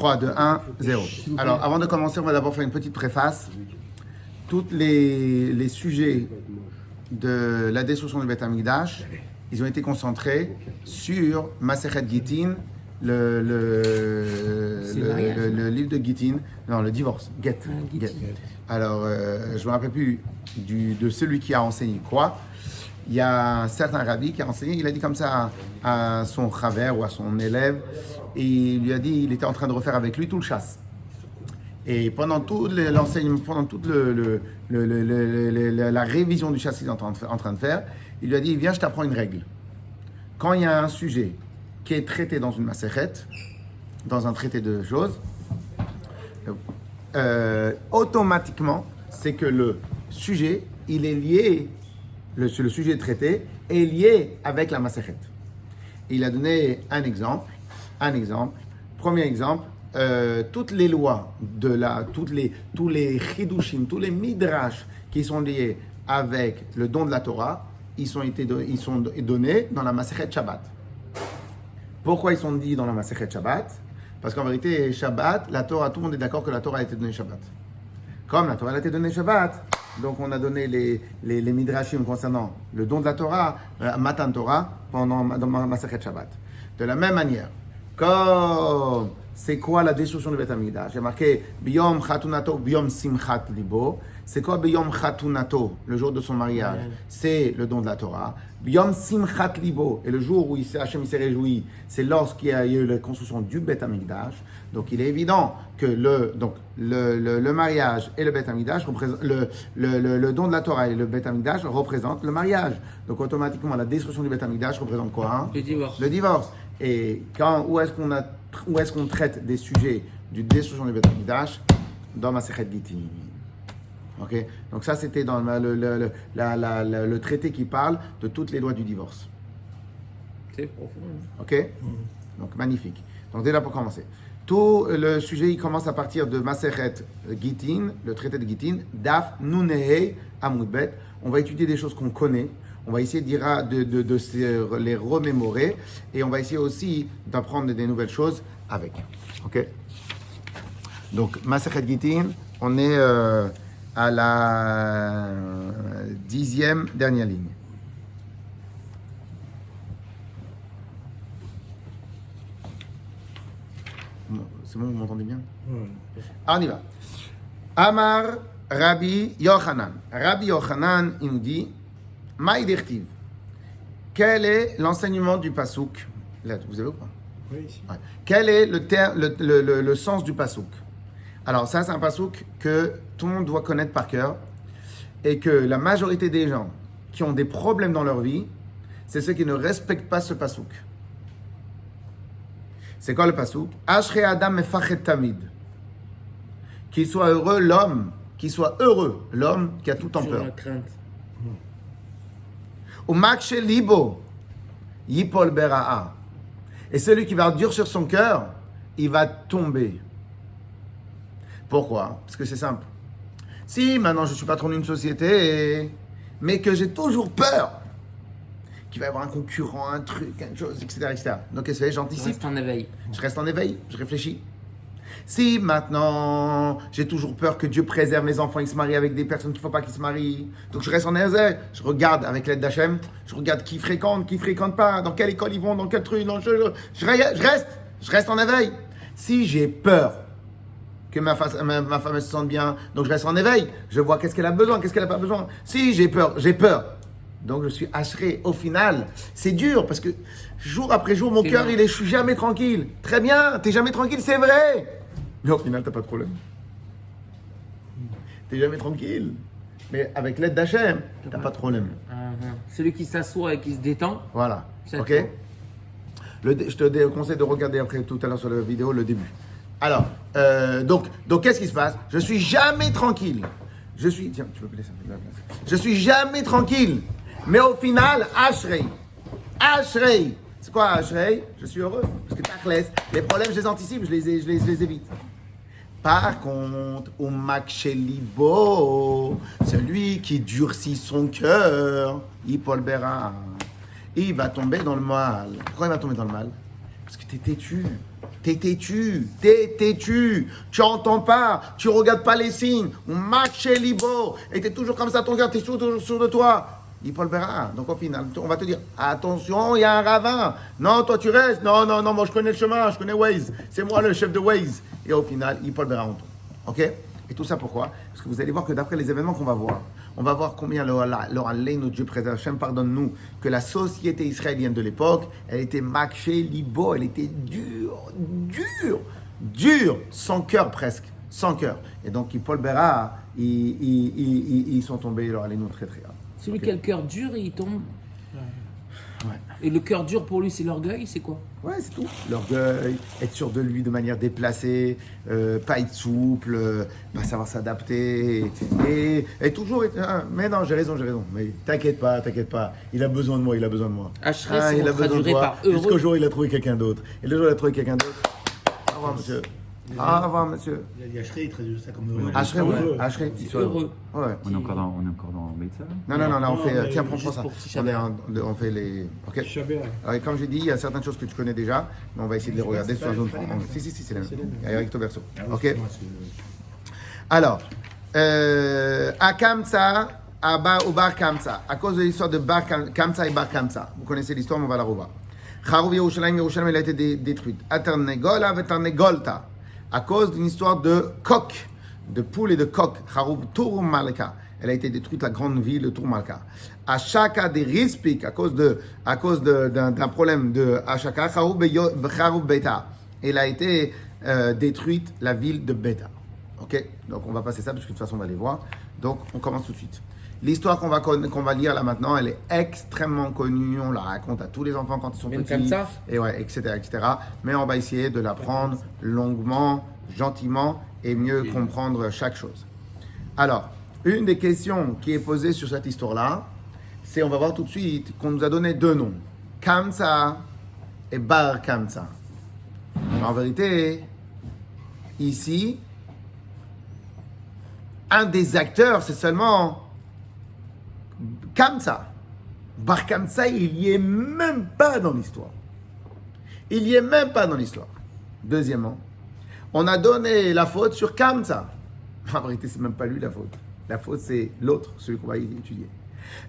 3, 2, 1, 0. Alors, avant de commencer, on va d'abord faire une petite préface. Tous les sujets de la destruction du Beth Amikdash, ils ont été concentrés sur Masechet Gittin, le livre de Gittin, non, le divorce, Get. Alors, je ne me rappelle plus de celui qui a enseigné quoi. Il y a un certain rabbi qui a enseigné, il a dit comme ça à son chaver ou à son élève, et il lui a dit, il était en train de refaire avec lui tout le chasse. Et pendant tout l'enseignement, pendant toute la révision du chasse qu'il est en train de faire, il lui a dit, viens, je t'apprends une règle. Quand il y a un sujet qui est traité dans une masechet, dans un traité de choses, automatiquement, c'est que le sujet, il est lié, le sujet traité est lié avec la masechet. Il a donné un exemple. Premier exemple, toutes les lois tous les chidushim, tous les midrash qui sont liés avec le don de la Torah, ils sont donnés dans la masechet Shabbat. Pourquoi ils sont dit dans la masechet Shabbat? Parce qu'en vérité, Shabbat, la Torah, tout le monde est d'accord que la Torah a été donnée Shabbat. Comme la Torah a été donnée Shabbat, donc on a donné les midrashim concernant le don de la Torah, Matan Torah, dans masechet Shabbat. De la même manière, comme c'est quoi la destruction du Beth Amikdash? J'ai marqué Biyom Chatunato, Biyom Simchat Libo. C'est quoi Biyom Chatunato, le jour de son mariage? C'est le don de la Torah. Biyom Simchat Libo, et le jour où Hachem s'est réjoui, c'est lorsqu'il y a eu la construction du Beth Amikdash. Donc il est évident que le mariage et le Beth Amikdash représentent le don de la Torah et le Beth Amikdash représentent le mariage. Donc automatiquement la destruction du Beth Amikdash représente quoi, hein? Le divorce. Et où est-ce qu'on traite des sujets du destruction du Beth Amikdash? Dans Masechet Gittin. Ok. Donc ça c'était dans le traité qui parle de toutes les lois du divorce. C'est profond. Ok. Donc magnifique. Donc déjà pour commencer. Tout le sujet, il commence à partir de Masechet Gittin, le traité de Gittin, Daf Nunehei Amud Bet. On va étudier des choses qu'on connaît. On va essayer de les remémorer et on va essayer aussi d'apprendre des nouvelles choses avec. Ok. Donc Masechet Gittin, on est à la 10e dernière ligne. C'est bon, vous m'entendez bien? Alors, on y va. Amar Rabbi Yochanan. Rabbi Yochanan, il nous dit, Maïdirtiv. Quel est l'enseignement du pasouk? Là, vous avez ou pas? Oui. Ouais. Quel est le sens du pasouk? Alors, ça, c'est un pasouk que tout le monde doit connaître par cœur et que la majorité des gens qui ont des problèmes dans leur vie, c'est ceux qui ne respectent pas ce pasouk. C'est quoi le pasouk? Ashrei Adam mefachet tamid. Qu'il soit heureux l'homme qui a tout en peur. Ou makshe libo yipol bera'a. Et celui qui va durcir son cœur, il va tomber. Pourquoi? Parce que c'est simple. Si maintenant je suis patron d'une société, mais que j'ai toujours peur qu'il va y avoir un concurrent, un truc, quelque chose, etc. Donc qu'est-ce que je fais? J'anticipe. Je reste en éveil, je réfléchis. Si maintenant j'ai toujours peur que Dieu préserve mes enfants, ils se marient avec des personnes qu'il ne faut pas qu'ils se marient, donc je reste en éveil, je regarde avec l'aide d'Hachem, je regarde qui fréquente pas, dans quelle école ils vont, dans quel truc, je reste en éveil. Si j'ai peur que ma femme se sente bien, donc je reste en éveil, je vois qu'est-ce qu'elle a besoin, qu'est-ce qu'elle n'a pas besoin. Si j'ai peur. Donc je suis ashré. Au final, c'est dur parce que jour après jour, mon cœur, je suis jamais tranquille. Très bien, t'es jamais tranquille, c'est vrai. Mais au final, t'as pas de problème. T'es jamais tranquille. Mais avec l'aide d'Hachem, t'as pas de problème. Celui qui s'assoit et qui se détend. Voilà. Ok. Je te conseille de regarder après tout à l'heure sur la vidéo le début. Alors, donc qu'est-ce qui se passe? Je suis jamais tranquille. Tiens, tu peux placer ça. Je suis jamais tranquille. Mais au final, Ashrei. C'est quoi Ashrei? Je suis heureux. Parce que tachlès, les problèmes, je les anticipe, je les évite. Par contre, au Makshelibo, celui qui durcit son cœur, Yipol Bera, il va tomber dans le mal. Pourquoi il va tomber dans le mal? Parce que tu es têtu. T'es têtu, tu entends pas, tu regardes pas les signes, match libo, et t'es toujours comme ça, ton cœur, t'es toujours sûr de toi. Il Paul Béra. Donc au final, on va te dire, attention, il y a un ravin. Non, toi tu restes. Non, moi je connais le chemin, je connais Waze. C'est moi le chef de Waze. Et au final, il Paul Béra, on tombe. Ok? Et tout ça pourquoi? Parce que vous allez voir que d'après les événements qu'on va voir, on va voir combien leur Allah, notre Dieu préserve, Hachem, pardonne-nous, que la société israélienne de l'époque, elle était makché libo, elle était dure, sans cœur presque, sans cœur. Et donc, Paul Béra, ils sont tombés, leur Allah, très très grave. Celui qui a le cœur dur, il tombe. Ouais. Et le cœur dur pour lui, c'est l'orgueil, c'est quoi? Ouais, c'est tout. L'orgueil, être sûr de lui de manière déplacée, pas être souple, pas savoir s'adapter, et toujours être... mais non, j'ai raison. Mais t'inquiète pas. Il a besoin de moi. Ashrei, Il a besoin de toi. par heureux. Jusqu'au jour où il a trouvé quelqu'un d'autre. Et le jour où il a trouvé quelqu'un d'autre, au revoir, monsieur. Au revoir, monsieur. Il a dit Ashrei, il traduit ça comme heureux. Ashrei, C'est heureux. Ouais. On est encore dans Beitza. Non, là, on fait... mais Tiens, prends juste ça. pour Tisha B'Av. On fait les... Ok. Chabert. Alors, comme j'ai dit, il y a certaines choses que tu connais déjà, mais on va essayer de les regarder sur la zone franc. Si, c'est la même. Il y a recto verso. Ok. Alors, à Kamsa, ou Bar Kamsa, à cause de l'histoire de Bar Kamsa et Bar Kamsa. Vous connaissez l'histoire, mais on va la revoir. Charouv Yerushalayim, elle a été détruite. Atarnegola, Atarnegolta, à cause d'une histoire de coq, de poule et de coq. Charouv Tur Malka. Elle a été détruite, la grande ville de Tourmalka. Ashaka de Rispik, à cause d'un problème de Ashaka, Charoub Beta. Elle a été détruite, la ville de Beta. Ok? Donc on va passer ça, parce que de toute façon on va les voir. Donc on commence tout de suite. L'histoire qu'on va lire là maintenant, elle est extrêmement connue. On la raconte à tous les enfants quand ils sont Même petits. comme ça. Et ouais, etc. Mais on va essayer de l'apprendre longuement, gentiment, et mieux comprendre chaque chose. Alors, une des questions qui est posée sur cette histoire-là, c'est, on va voir tout de suite, qu'on nous a donné deux noms, Kamsa et Bar Kamsa. En vérité, ici, un des acteurs, c'est seulement Kamsa. Bar Kamsa, il n'y est même pas dans l'histoire. Deuxièmement, on a donné la faute sur Kamsa. En vérité, c'est même pas lui la faute. La faute, c'est l'autre, celui qu'on va étudier.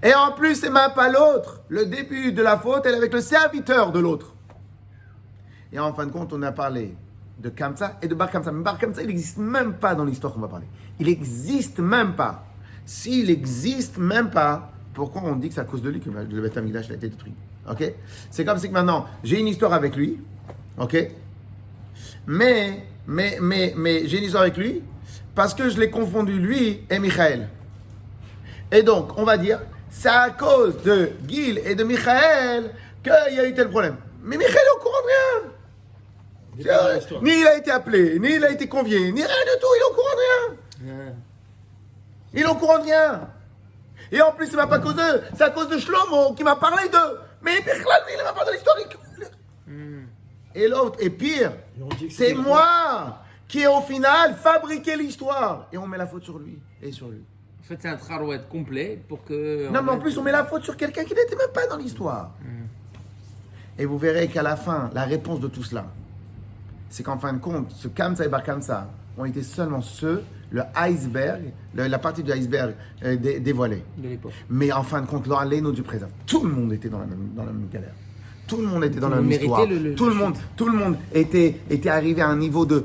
Et en plus, c'est même pas l'autre. Le début de la faute, elle est avec le serviteur de l'autre. Et en fin de compte, on a parlé de Kamsa et de Bar Kamsa. Mais Bar Kamsa, il n'existe même pas dans l'histoire qu'on va parler. Il n'existe même pas. S'il n'existe même pas, pourquoi on dit que c'est à cause de lui que le Beth Amikdash a été détruit? Ok? C'est comme si que maintenant, j'ai une histoire avec lui. Ok? Mais j'ai une histoire avec lui parce que je l'ai confondu, lui et Michael. Et donc, on va dire, c'est à cause de Gil et de Michael qu'il y a eu tel problème. Mais Michael est au courant de rien. Ni il a été appelé, ni il a été convié, ni rien du tout, il est au courant de rien. Il est au courant de rien. Et en plus, c'est même pas à cause d'eux, c'est à cause de Shlomo qui m'a parlé d'eux. Mais Michael, il m'a parlé de l'historique. Et l'autre, et pire, c'est moi qui ai au final fabriqué l'histoire. Et on met la faute sur lui et sur lui. En fait, c'est un trarouette complet pour que... Non, mais en plus, on met la faute sur quelqu'un qui n'était même pas dans l'histoire. Et vous verrez qu'à la fin, la réponse de tout cela, c'est qu'en fin de compte, ce Kamsa et Bar Kamsa ont été seulement le iceberg, la partie du iceberg dévoilée. De l'époque. Mais en fin de compte, l'Oraléno du préserve. Tout le monde était dans la même galère. Tout le monde était dans la même histoire. Tout le monde était arrivé à un niveau de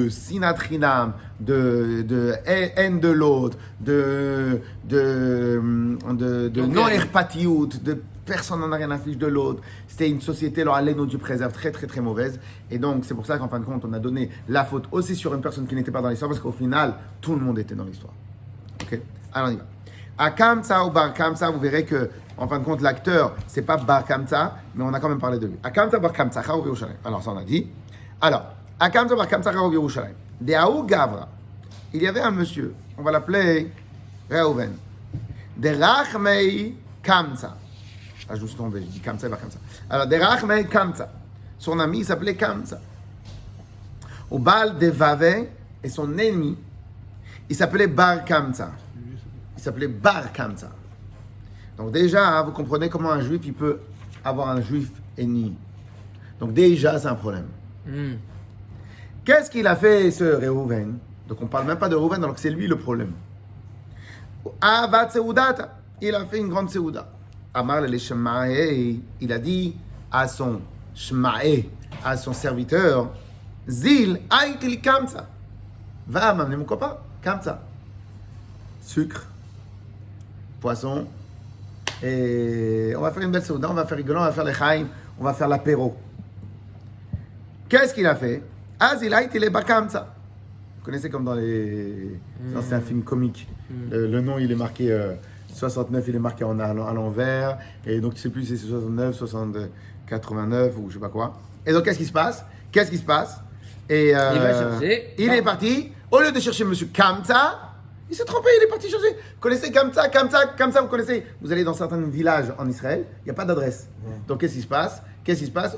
sinatrinam, de haine de l'autre, de non-erpatiout, de personne n'en a rien à fiche de l'autre. C'était une société, alors l'Oraléno du préserve, très très très mauvaise. Et donc c'est pour ça qu'en fin de compte, on a donné la faute aussi sur une personne qui n'était pas dans l'histoire, parce qu'au final, tout le monde était dans l'histoire. Ok? Alors on y va. À Kamsa ou Bar Kamsa, vous verrez que, en fin de compte, l'acteur, c'est pas Bar Kamsa, mais on a quand même parlé de lui. À Kamsa, Bar Kamsa, Charouv Yerushalayim. Alors, ça on a dit. Alors, à Kamsa, Bar Kamsa, Charouv Yerushalayim. De Aou Gavra, il y avait un monsieur, on va l'appeler Reuven. De Rachmei Kamsa. Ah, je me suis tombé, je dis Kamsa, Bar Kamsa. Alors, de Rachmei Kamsa. Son ami, il s'appelait Kamsa. Au Baal de Vave, et son ennemi, il s'appelait Bar Kamsa. Il s'appelait Bar Kamsa. Donc déjà, vous comprenez comment un juif, il peut avoir un juif ennemi. Donc déjà, c'est un problème. Qu'est-ce qu'il a fait, ce Reuven? Donc on ne parle même pas de Reuven, alors que c'est lui le problème. Avat Seudata, il a fait une grande Seuda. Amar le Shemae, il a dit à son Shemae, à son serviteur, Zil, Aïtil Kamsa, va m'amener mon copain, Kamsa. Sucre, poisson, et on va faire une belle Seuda, on va faire rigoler, on va faire les chaim, on va faire l'apéro. Qu'est-ce qu'il a fait? Azil, Aïtil Kamsa. Vous connaissez comme dans les anciens films comiques. Le nom, il est marqué 69, il est marqué à l'envers. Et donc, tu sais plus si c'est 69, 60, 89 ou je sais pas quoi. Et donc, qu'est-ce qui se passe? Et Il va chercher. il est parti. Au lieu de chercher Monsieur Kamsa, il s'est trompé, il est parti chercher. Vous connaissez Kamsa, vous connaissez? Vous allez dans certains villages en Israël, il n'y a pas d'adresse. Donc, qu'est-ce qui se passe?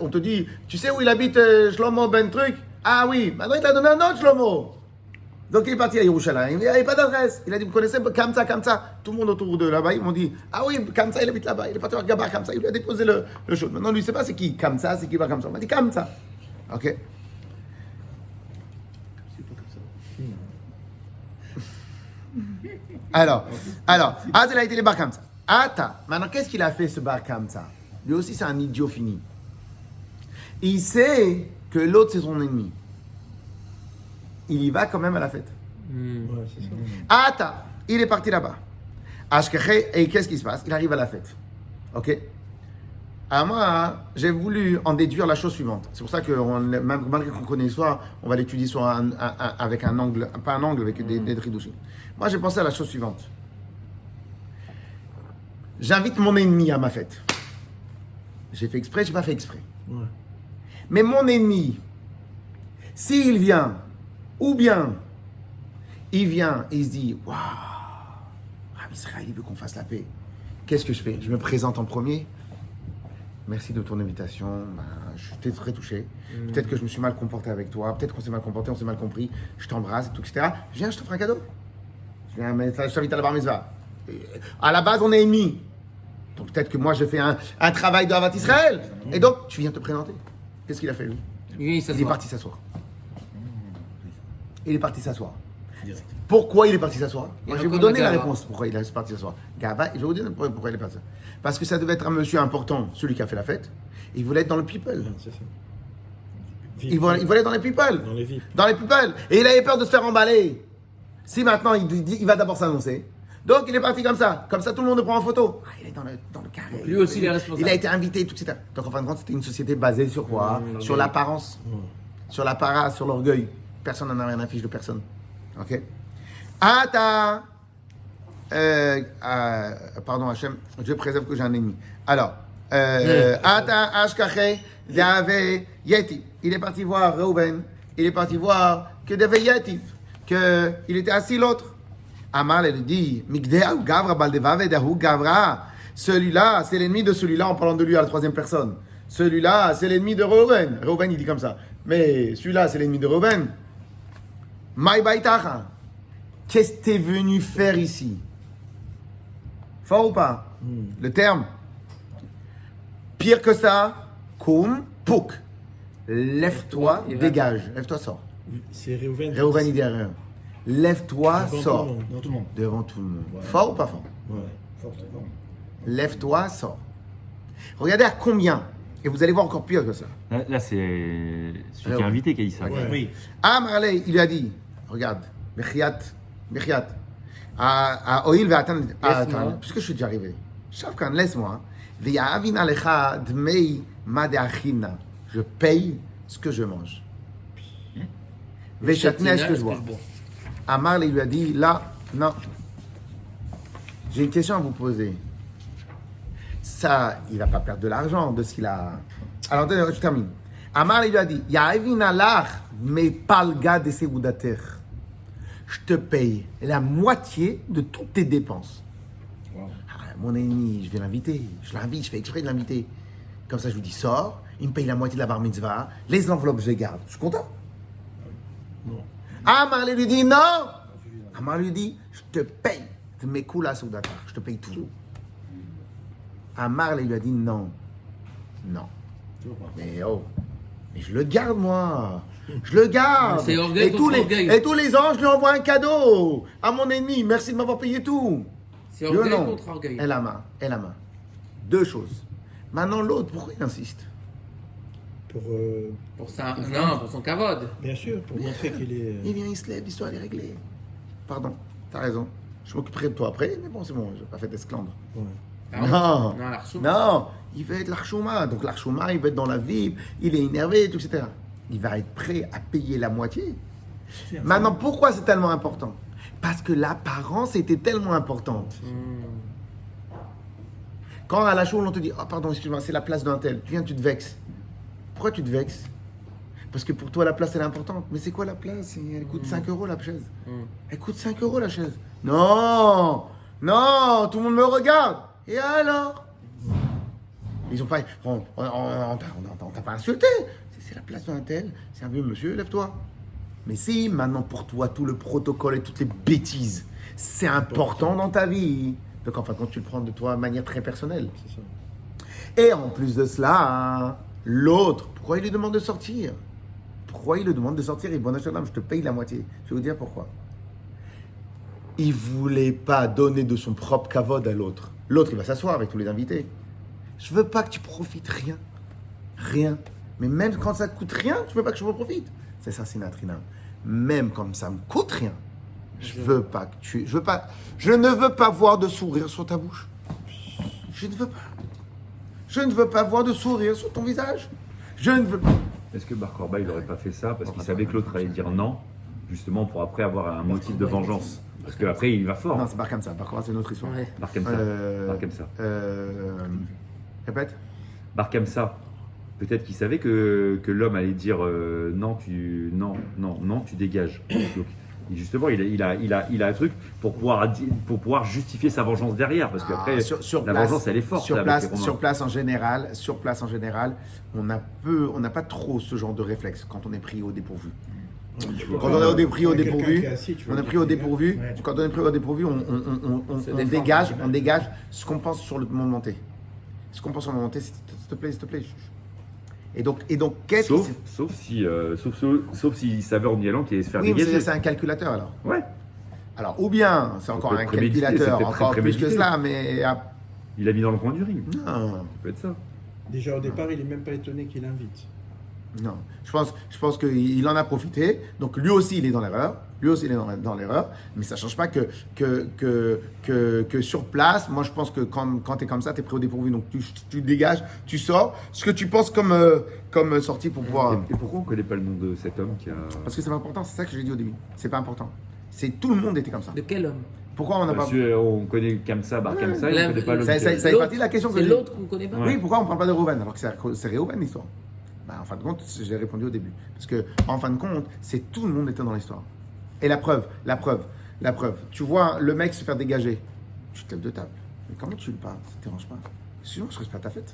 On te dit, tu sais où il habite Shlomo Ben Truc? Ah oui, maintenant il t'a donné un autre Shlomo. Donc il est parti à Yerushalayim, il n'y avait pas d'adresse. Il a dit, vous connaissez Kamsa? Tout le monde autour de là-bas, ils m'ont dit, ah oui, Kamsa, il habite là-bas. Il est parti à Gabar Kamsa, il lui a déposé le chose. Maintenant, lui, il ne sait pas c'est qui Kamsa, c'est qui va Kamsa. On m'a dit Kamsa. Ok. C'est pas comme ça. Alors, il a été les Bar Kamsa. Ata, maintenant, qu'est-ce qu'il a fait ce Bar Kamsa? Lui aussi, c'est un idiot fini. Il sait que l'autre, c'est son ennemi. Il y va quand même à la fête. Ouais, c'est ça. Ata, il est parti là-bas. Ashkeche, et qu'est-ce qui se passe? Il arrive à la fête. Ok? Alors moi, j'ai voulu en déduire la chose suivante. C'est pour ça que malgré qu'on connaît l'histoire, on va l'étudier avec un angle, pas un angle, avec des tridouchim. Moi, j'ai pensé à la chose suivante. J'invite mon ennemi à ma fête. J'ai fait exprès, j'ai pas fait exprès. Ouais. Mais mon ennemi, s'il vient, ou bien il vient et il se dit, waouh, Rabbi Israël, il veut qu'on fasse la paix. Qu'est-ce que je fais? Je me présente en premier. Merci de ton invitation. Je suis très touché. Peut-être que je me suis mal comporté avec toi. Peut-être qu'on s'est mal comporté, on s'est mal compris. Je t'embrasse et tout, etc. Viens, je t'offre un cadeau. Je t'invite à la bar mitzvah. À la base, on est ennemis. Donc peut-être que moi, je fais un travail de Havat Israël. Et donc, tu viens te présenter. Qu'est-ce qu'il a fait, lui? Il est parti s'asseoir. Il est parti s'asseoir. Direct. Pourquoi il est parti s'asseoir? Il Moi, a je vais vous encore donner la la Gava. réponse pourquoi il est parti s'asseoir. Gava, je vais vous dire pourquoi il est parti s'asseoir. Parce que ça devait être un monsieur important, celui qui a fait la fête. Il voulait être dans le people. Ouais, c'est ça. Il voulait être dans les people. Dans les VIP. Dans les people. Et il avait peur de se faire emballer. Si maintenant il va d'abord s'annoncer. Donc il est parti comme ça. Comme ça, tout le monde le prend en photo. Ah, il est dans le carré. Lui aussi, il est responsable. Il a été invité, tout, etc. Donc en fin de compte, c'était une société basée sur quoi? Sur l'apparence. Sur l'apparat, sur l'orgueil. Personne n'en a rien à fiche de personne. Ok? Ata. Pardon, Hachem, Dieu préserve que j'ai un ennemi. Alors, Ata Ashkache Yahvé Yeti. Il est parti voir Reuven. Il est parti voir que devait Yeti. Qu'il était assis l'autre. Amar elle dit Migdea ou Gavra Baldevave Dahu Gavra. Celui-là, c'est l'ennemi de celui-là en parlant de lui à la troisième personne. Celui-là, c'est l'ennemi de Reuven. Reuven, il dit comme ça. Mais celui-là, c'est l'ennemi de Reuven. Maï Baïtacha. Qu'est-ce que tu es venu faire ici? Fort ou pas? Le terme. Pire que ça, Koum, Pouk. Lève-toi, Il va- dégage. Lève-toi, sors. C'est Reuven. Reuven, il dit rien. Lève-toi, Devant sors. tout le monde. Dans tout le monde. Devant tout le monde. Ouais. Fort ou pas fort? Ouais. Fort, fort. Lève-toi, sors. Regardez à combien. Et vous allez voir encore pire que ça. Là, c'est celui qui Ouais. est invité qui a dit ça. Ouais. Oui. Ah, Marley, il lui a dit, regarde, Mechiat, Oil va attendre, Laisse-moi. puisque je suis déjà arrivé. Shavkan, laisse-moi. Ve'yavin alecha dmei madeachina. Je paye ce que je mange. Ve'chatnei ce que je bois. Amar lui a dit, là, non. J'ai une question à vous poser. Ça, il va pas perdre de l'argent de ce qu'il a. Alors, attendez, je termine. Amar lui a dit, Ya'evin alach me palga de seudater. Je te paye la moitié de toutes tes dépenses. Wow. Ah, mon ennemi, je vais l'inviter. Je l'invite, je fais exprès de l'inviter. Comme ça, je lui dis, sors. Il me paye la moitié de la bar mitzvah. Les enveloppes, je les garde. Je suis content. Non. Amar lui dit, non. Amar lui dit, je te paye de mes koulas seudater. Je te paye tout. Amar lui a dit, non. Non. Toujours pas. Mais oh, Mais je le garde, moi. Je le garde. C'est orgueil Et tous, contre orgueil. et tous les ans, je lui envoie un cadeau à mon ennemi. Merci de m'avoir payé tout. C'est Oui ou orgueil non? contre orgueil. Et la main. Deux choses. Maintenant, l'autre, pourquoi il insiste? Pour son cavode. Bien sûr, pour montrer qu'il est. Il vient, il se lève, l'histoire est réglée. Pardon, t'as raison. Je m'occuperai de toi après, mais bon, c'est bon, je vais pas fait d'esclandre. Ouais. Ah, Non, non, l'archouma. non, il veut être l'archouma. Donc l'archouma, il veut être dans la vie, il est énervé, tout, etc. Il va être prêt à payer la moitié. Maintenant, pourquoi c'est tellement important? Parce que l'apparence était tellement importante. Quand à la show, on te dit, oh pardon, excuse-moi, c'est la place d'un tel, tu viens, tu te vexes. Pourquoi tu te vexes? Parce que pour toi, la place, elle est importante. Mais c'est quoi la place? Elle coûte 5 euros la chaise. Elle coûte 5 euros la chaise. Non, non, tout le monde me regarde. Et alors? Ils ont pas. On t'a pas insulté. C'est la place d'un tel. C'est un vieux monsieur, lève-toi. Mais si maintenant pour toi, tout le protocole et toutes les bêtises, c'est important dans ta vie. Donc en fin de compte, tu le prends de toi de manière très personnelle. C'est ça. Et en plus de cela, hein, l'autre, pourquoi il lui demande de sortir? Pourquoi il lui demande de sortir? Et bon, je te paye la moitié. Je vais vous dire pourquoi. Il voulait pas donner de son propre kavod à l'autre. L'autre, il va s'asseoir avec tous les invités. Je veux pas que tu profites rien. Rien. Mais même quand ça coûte rien, je veux pas que je profite. C'est ça, c'est Natrinam. Même comme ça me coûte rien, je veux pas que tu... Je ne veux pas voir de sourire sur ta bouche. Je ne veux pas. Je ne veux pas voir de sourire sur ton visage. Je ne veux pas. Est-ce que Bar Korba, il n'aurait pas fait ça parce qu'il savait que l'autre allait dire non, justement pour après avoir un motif de vengeance? Parce qu'après, il va fort. Non, c'est pas comme ça. Par contre, c'est une autre histoire. Ouais. Bar Kamsa. Bar Kamsa. Répète. Bar Kamsa. Peut-être qu'il savait que l'homme allait dire non, tu dégages. Donc, et justement, il a un truc pour pouvoir justifier sa vengeance derrière. Parce qu'après, la vengeance, elle est forte. Sur avec les place, Romains. sur place en général, on n'a pas trop ce genre de réflexe quand on est pris au dépourvu. Quand on est pris au dépourvu, on est pris au dépourvu. Quand on est pris au dépourvu, on dégage ce qu'on pense sur le moment monté. Ce qu'on pense sur le moment monté, s'il te plaît. Et donc, qu'est-ce qui Sauf s'il savait en y allant qu'il allait se faire Oui, mais dégager. c'est un calculateur alors. Ouais. Alors, ou bien, c'est encore un calculateur, encore plus que cela, mais... Il a mis dans le coin du ring. Non, Ça peut être ça. Déjà au départ, il n'est même pas étonné qu'il invite. non. Je pense qu'il en a profité. Donc, lui aussi, il est dans l'erreur. Dans l'erreur. Mais ça ne change pas que sur place, moi, je pense que quand tu es comme ça, tu es pris au dépourvu. Donc, tu dégages, tu sors ce que tu penses comme sortie pour pouvoir... Et pourquoi on ne connaît pas le nom de cet homme qui a... Parce que c'est pas important, c'est ça que j'ai dit au début. C'est pas important. Tout le monde était comme ça. De quel homme? Pourquoi on n'a pas... Parce qu'on connaît Kamsa, Bar Kamsa, et on ne connaît pas l'homme. Ça fait partie de la question que C'est j'ai. l'autre qu'on ne connaît pas. Oui, pourquoi on ne parle pas de Reuven alors que c'est Reuven l'histoire? En fin de compte, j'ai répondu au début. Parce que en fin de compte, c'est tout le monde était dans l'histoire. Et la preuve. Tu vois le mec se faire dégager. Tu te lèves de table. Mais comment tu le parles? Ça ne te dérange pas? Sinon, je ne reste pas à ta fête.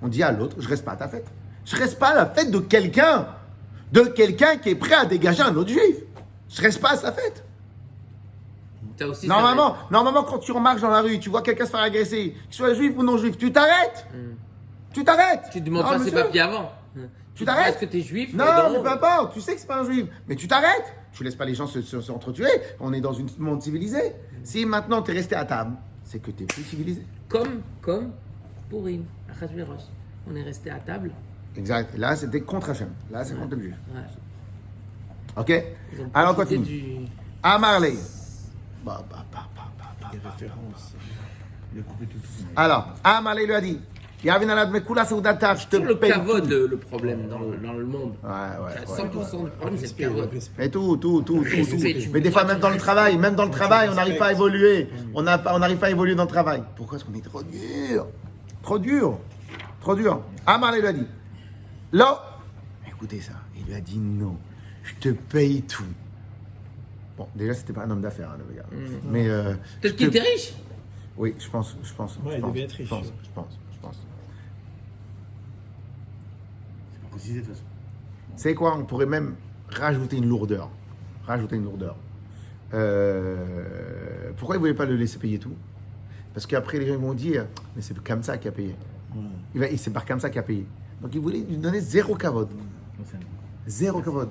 On dit à l'autre, je ne reste pas à ta fête. Je ne reste pas à la fête de quelqu'un qui est prêt à dégager un autre juif. Je ne reste pas à sa fête. T'as aussi Normalement, quand tu remarques dans la rue, tu vois quelqu'un se faire agresser, qu'il soit juif ou non juif, tu t'arrêtes. Tu t'arrêtes. Tu ne demandes Non, pas ses monsieur. papiers avant. Tu t'arrêtes. Est-ce que tu es juif? Non, mais peu importe, tu sais que c'est pas un juif, mais tu t'arrêtes. Tu laisses pas les gens s'entretuer. On est dans un monde civilisé. Si maintenant tu es resté à table, c'est que tu es plus civilisé. Comme Pourim, à Chashverosh. On est resté à table. Exact. Là, c'était contre Hachem. Là, c'est contre le juif. Ouais. Ok. Ils ont Alors, on profité continue. Amarley. Des références. Il a coupé tout. Alors, Amarley lui a dit, Yavin alad mekula seudata, je te Sur le paye kavod, tout. le problème dans le monde. Ouais. 100% du problème, c'est le kavod. Et tout. Respect, tu Mais des peux fois, pas même dans le travail, on n'arrive pas à évoluer. On n'arrive pas à évoluer dans le travail. Pourquoi est-ce qu'on est trop dur? Trop dur. Amar lui a dit, là, écoutez ça, il lui a dit non, je te paye tout. Bon, déjà, c'était pas un homme d'affaires, hein, le gars. Mais Peut-être qu'il était riche. oui, je pense. Ouais, il devait être riche. Je pense. C'est pas précisé de toute façon. C'est quoi? On pourrait même rajouter une lourdeur. Pourquoi il ne voulait pas le laisser payer tout? Parce qu'après, les gens vont dire, mais c'est comme ça qui a payé. C'est par comme ça qui a payé. Donc, il voulait lui donner zéro kavod. Zéro kavod.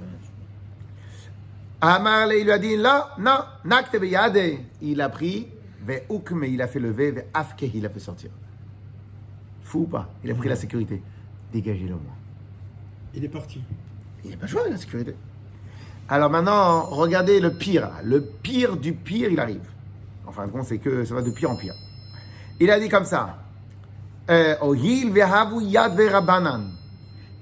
Amar le, il lui a dit, là, non, nakte beyade. Il a pris, ve'ukme, il a fait lever, ve'afke, il a fait sortir. Fou ou pas? Il a pris la sécurité. Dégagez-le moi. Il est parti. Il n'est pas joué la sécurité. Alors maintenant, regardez le pire. Le pire du pire, il arrive. En fin de compte, c'est que ça va de pire en pire. Il a dit comme ça. Ohil ve'havu yad ve'rabanan.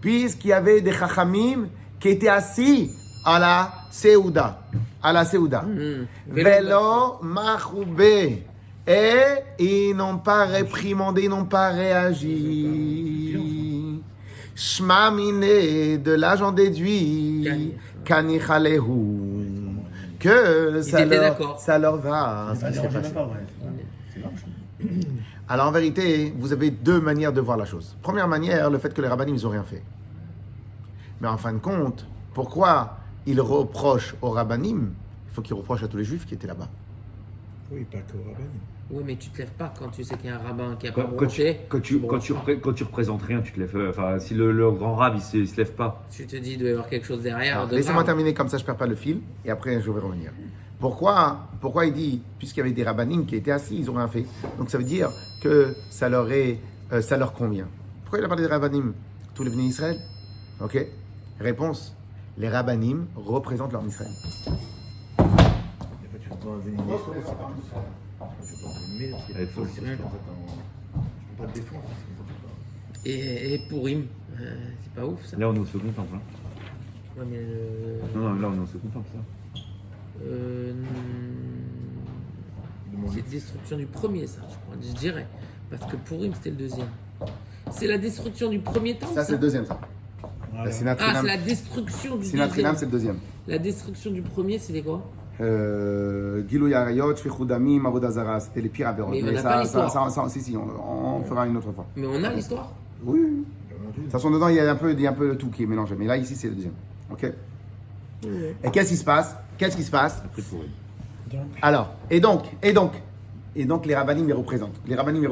Puisqu'il y avait des chachamim qui étaient assis à la Seouda. À la Seouda. Velo machoube. Et ils n'ont pas réprimandé, ils n'ont pas réagi. Shma mine, de là j'en déduis. Kanichalehu. Que ça leur va. Ça ne dérange même pas, ouais. C'est large. Alors en vérité, vous avez deux manières de voir la chose. Première manière, le fait que les rabbinim ils n'ont rien fait. Mais en fin de compte, pourquoi ils reprochent aux rabbinim? Il faut qu'ils reprochent à tous les juifs qui étaient là-bas. Oui, pas qu'au rabbin. Oui, mais tu te lèves pas quand tu sais qu'il y a un rabbin qui a pas Quand tu représentes rien, tu te lèves. Enfin, si le grand rab il se lève pas. Tu te dis, il doit y avoir quelque chose derrière. Alors, de laissez-moi grave. terminer comme ça, je ne perds pas le fil, et après je vais revenir. Pourquoi il dit, puisqu'il y avait des rabbinim qui étaient assis, ils n'ont rien fait. Donc ça veut dire que ça leur convient. Pourquoi il a parlé des rabbinim? Tous les bénis d'Israël? Ok. Réponse. Les rabbinim représentent leur Israël. En fait, tu peux pas venir une histoire, c'est pas tout ça. Je peux pas venir, parce qu'il y a Elle des est fausses fausse. histoires, en fait, je peux pas te défendre. Et Purim, c'est pas ouf ça. Là, on est au second temple. Hein. Ouais, mais Non, là, on est au second temple. Ça. c'est destruction du premier, ça, je crois, je dirais. Parce que Purim, c'était le deuxième. C'est la destruction du premier temple. Ça, c'est le deuxième, ça. Voilà. La Sinat Ah, c'est Chinam. la destruction du Sinat deuxième. Chinam, c'est le deuxième. La destruction du premier, c'était quoi? Gilou Yarayot, Shfichou Damim, Avodah Zara, c'était les pires aberrants. Mais on n'a pas l'histoire. Si, on fera une autre fois. Mais on a l'histoire. Oui. De toute façon, dedans, il y a un peu le tout qui est mélangé. Mais là, ici, c'est le deuxième. Ok. Et qu'est-ce qui se passe? Après, pour eux. Donc, Alors, et donc, les rabbinim les représentent. Les rabbinim ils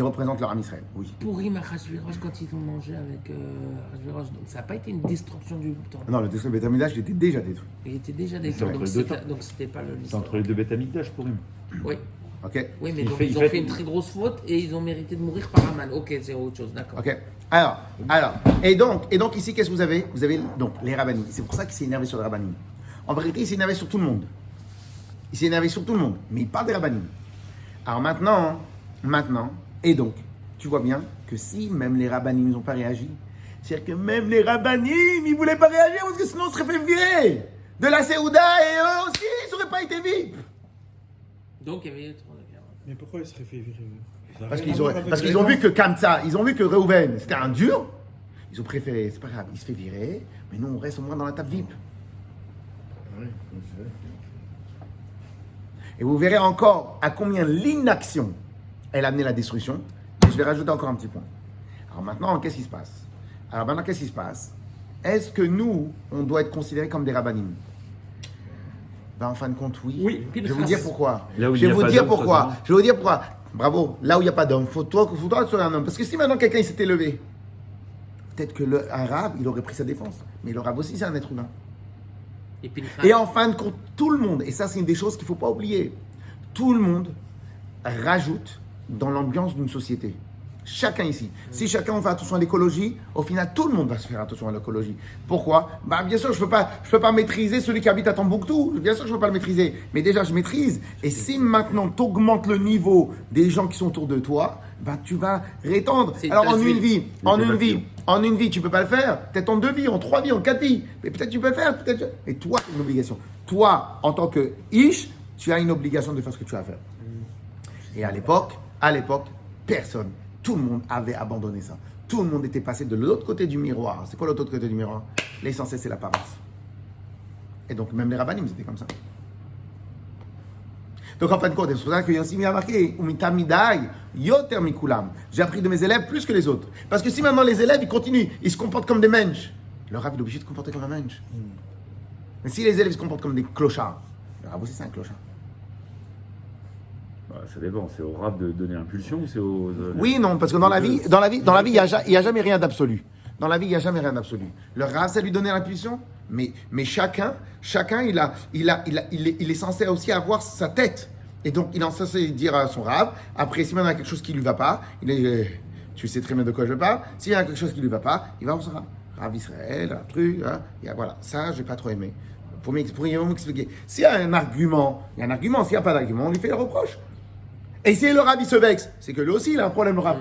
représentent leur âme Israël. Oui. Purim, Achashverosh, quand ils ont mangé avec Achashverosh, donc ça n'a pas été une destruction du temple. Non, le détruit Beth Amikdash, il était déjà détruit. Il était déjà détruit, C'est entre donc les deux c'était- donc c'était pas le C'est l'histoire. entre les deux bêtes Amikdash pour eux. Oui. Ok. Oui, mais Il donc fait- ils il ont fait- fait une très grosse faute et ils ont mérité de mourir par Aman. Ok, c'est autre chose, d'accord. Ok. Alors, et donc ici, qu'est-ce que vous avez? Vous avez donc les rabbinim. C'est pour ça qu'il s'est énervé sur les rabbinim. En vérité, il s'est énervé sur tout le monde. Mais il parle des rabbinim. Alors maintenant, et donc, tu vois bien que si même les rabbinim n'ont pas réagi, c'est-à-dire que même les rabbinim, ils voulaient pas réagir parce que sinon on serait fait virer de la Séouda et eux aussi, ils n'auraient pas été vifs. Donc il y avait trop de guerre. mais pourquoi il serait fait virer Ça a Parce rien qu'ils à voir avec ont les vu que Kamsa, ils ont vu que Reuven, c'était un dur. Ils ont préféré, c'est pas grave, il se fait virer, mais nous on reste au moins dans la table VIP. Oui, c'est vrai. Et vous verrez encore à combien l'inaction, elle a amené la destruction. Et je vais rajouter encore un petit point. Alors maintenant, qu'est-ce qui se passe? Est-ce que nous, on doit être considérés comme des rabbinim? Ben, en fin de compte, oui. Oui, Je vais vous dire pourquoi. Là où il Je y vais a vous pas dire d'homme, pourquoi. ça, Je vais vous dire pourquoi. Bravo. Là où il n'y a pas d'homme, faudra que tu sois un homme. Parce que si maintenant quelqu'un il s'était levé, peut-être que un rab, il aurait pris sa défense. Mais le rab aussi, c'est un être humain. Et puis Et en fin de compte, tout le monde, et ça c'est une des choses qu'il ne faut pas oublier, tout le monde rajoute dans l'ambiance d'une société. Chacun ici. Si chacun fait attention à l'écologie, au final tout le monde va se faire attention à l'écologie. Pourquoi? Bah bien sûr, je peux pas maîtriser celui qui habite à Tombouctou. Bien sûr, je peux pas le maîtriser. Mais déjà, je maîtrise. Et si maintenant tu augmentes le niveau des gens qui sont autour de toi, bah tu vas rétendre. C'est Alors ta en vie. une vie, tu peux pas le faire. Peut-être en 2 vies, en 3 vies, en 4 vies. Mais peut-être tu peux le faire. Peut-être. Et toi, tu as une obligation. Toi, en tant que Ish, tu as une obligation de faire ce que tu as à faire. Et à l'époque, personne, tout le monde avait abandonné ça. Tout le monde était passé de l'autre côté du miroir. C'est quoi l'autre côté du miroir? L'essentiel, c'est la paresse. Et donc, même les rabbinim, c'était comme ça. Donc, en fin de compte, c'est pour ça que Yossi m'a marqué Umitamidai, yoter mikulam. J'ai appris de mes élèves plus que les autres. Parce que si maintenant les élèves, ils continuent, ils se comportent comme des mensch, le rab, il est obligé de se comporter comme un mensch. Mais si les élèves se comportent comme des clochards, le rab aussi, c'est un clochard. Bah, ça dépend, c'est au rab de donner impulsion ou c'est aux. Oui, non, parce que dans la vie, il n'y a jamais rien d'absolu. Dans la vie, il n'y a jamais rien d'absolu. Le Rav, ça lui donnait l'impulsion, mais chacun il est censé aussi avoir sa tête. Et donc, il est censé dire à son Rav, après, si maintenant il y a quelque chose qui ne lui va pas, tu sais très bien de quoi je parle, s'il y a quelque chose qui ne lui va pas, il va voir son Rav. Rav Israël, un truc, hein, voilà, ça, je n'ai pas trop aimé. Pour m'expliquer. S'il y a un argument, il y a un argument. S'il n'y a pas d'argument, on lui fait le reproche. Et si le Rav, il se vexe, c'est que lui aussi, il a un problème, le Rav.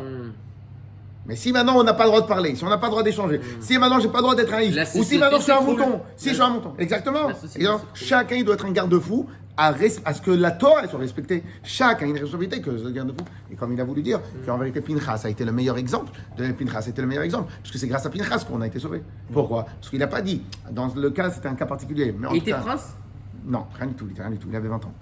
Mais si maintenant on n'a pas le droit de parler, si on n'a pas le droit d'échanger, si maintenant j'ai pas le droit d'être un if, ou si maintenant je suis un mouton, si je suis un mouton, exactement. Et donc, chacun il doit être un garde-fou à ce que la Torah soit respectée. Chacun a une responsabilité que ce garde-fou. Et comme il a voulu dire qu'en vérité Pinchas a été le meilleur exemple, Pinchas était le meilleur exemple, parce que c'est grâce à Pinchas qu'on a été sauvé. Pourquoi? Parce qu'il n'a pas dit. Dans le cas, c'était un cas particulier. Mais il était prince? Non, rien du tout. Il avait 20 ans.